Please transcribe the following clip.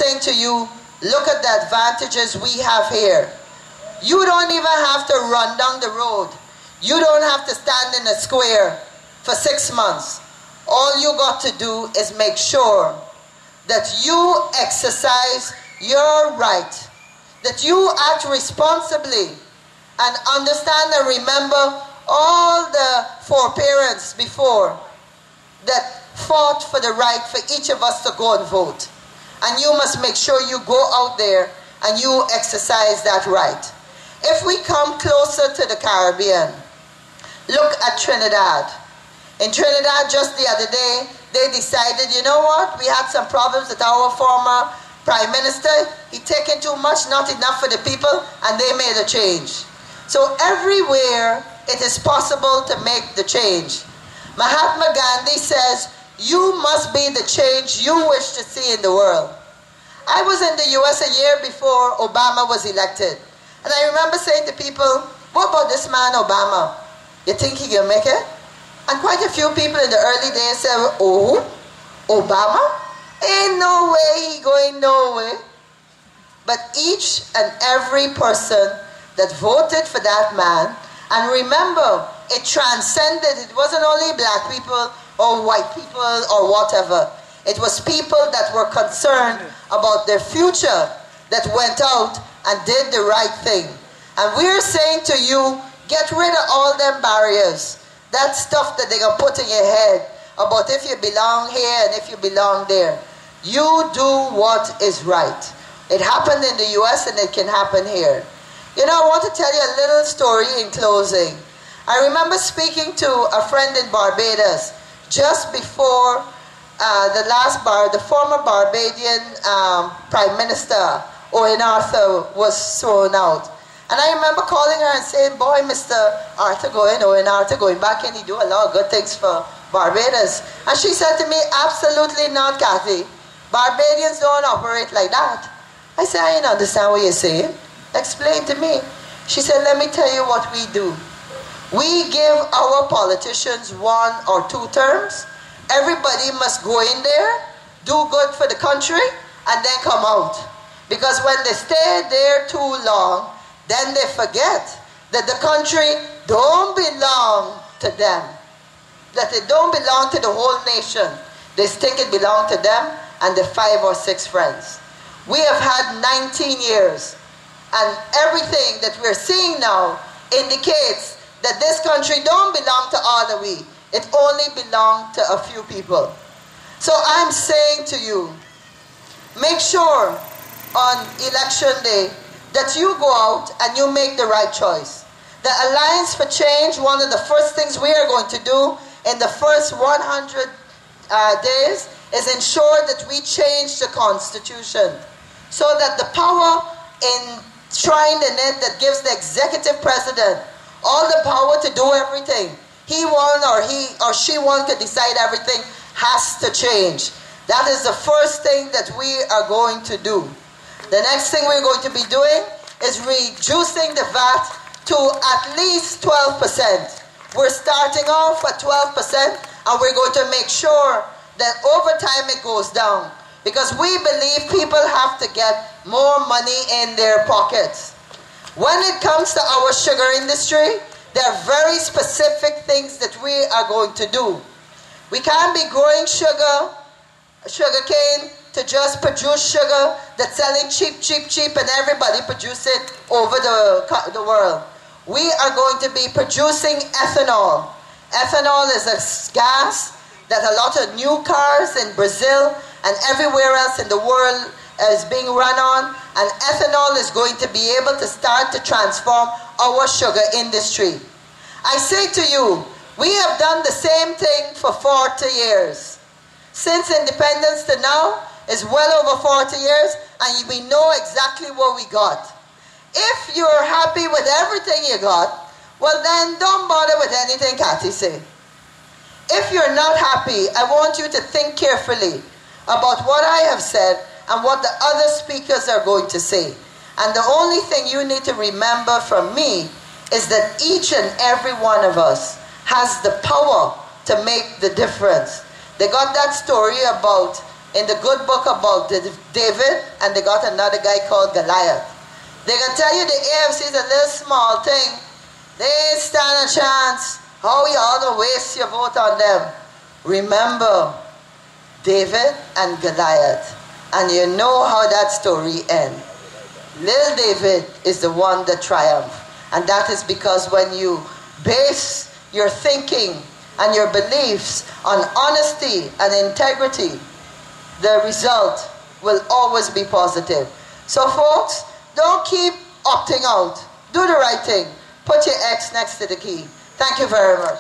saying to you, look at the advantages we have here. You don't even have to run down the road. You don't have to stand in a square for 6 months. All you got to do is make sure that you exercise your right, that you act responsibly, and understand and remember all the foreparents before that fought for the right for each of us to go and vote. And you must make sure you go out there and you exercise that right. If we come closer to the Caribbean, look at Trinidad. In Trinidad, just the other day, they decided, you know what? We had some problems with our former prime minister. He taken too much, not enough for the people, and they made a change. So everywhere it is possible to make the change. Mahatma Gandhi says, you must be the change you wish to see in the world. I was in the US a year before Obama was elected. And I remember saying to people, what about this man Obama? You think he can make it? And quite a few people in the early days said, oh, Obama? Ain't no way he going nowhere. But each and every person that voted for that man, and remember, it transcended, it wasn't only black people or white people or whatever. It was people that were concerned about their future that went out and did the right thing. And we're saying to you, get rid of all them barriers. That stuff that they're going to put in your head about if you belong here and if you belong there. You do what is right. It happened in the US and it can happen here. You know, I want to tell you a little story in closing. I remember speaking to a friend in Barbados just before the former Barbadian Prime Minister, Owen Arthur, was thrown out. And I remember calling her and saying, boy, Mr. Owen Arthur going back, can he do a lot of good things for Barbados? And she said to me, absolutely not, Cathy. Barbadians don't operate like that. I said, I didn't understand what you're saying. Explain to me. She said, let me tell you what we do. We give our politicians 1 or 2 terms. Everybody must go in there, do good for the country, and then come out. Because when they stay there too long, then they forget that the country don't belong to them. That it don't belong to the whole nation. They think it belongs to them and their 5 or 6 friends. We have had 19 years. And everything that we're seeing now indicates that this country don't belong to all of we. It only belongs to a few people. So I'm saying to you, make sure on election day that you go out and you make the right choice. The Alliance for Change, one of the first things we are going to do in the first 100 days is ensure that we change the Constitution so that the power enshrined in it that gives the executive president all the power to do everything. He won or he or she won to decide everything has to change. That is the first thing that we are going to do. The next thing we're going to be doing is reducing the VAT to at least 12%. We're starting off at 12% and we're going to make sure that over time it goes down. Because we believe people have to get more money in their pockets. When it comes to our sugar industry, there are very specific things that we are going to do. We can't be growing sugar cane to just produce sugar that's selling cheap, and everybody produce it over the world. We are going to be producing ethanol. Ethanol is a gas that a lot of new cars in Brazil and everywhere else in the world is being run on, and ethanol is going to be able to start to transform our sugar industry. I say to you, we have done the same thing for 40 years. Since independence to now is well over 40 years, and we know exactly what we got. If you're happy with everything you got, well then don't bother with anything Cathy said. If you're not happy, I want you to think carefully about what I have said and what the other speakers are going to say. And the only thing you need to remember from me is that each and every one of us has the power to make the difference. They got that story about in the good book about David, and they got another guy called Goliath. They can tell you the AFC is a little small thing. They ain't stand a chance. How y'all gonna waste your vote on them? Remember David and Goliath, and you know how that story ends. Little David is the one that triumphed, and that is because when you base your thinking and your beliefs on honesty and integrity, the result will always be positive. So folks, don't keep opting out. Do the right thing. Put your X next to the key. Thank you very much.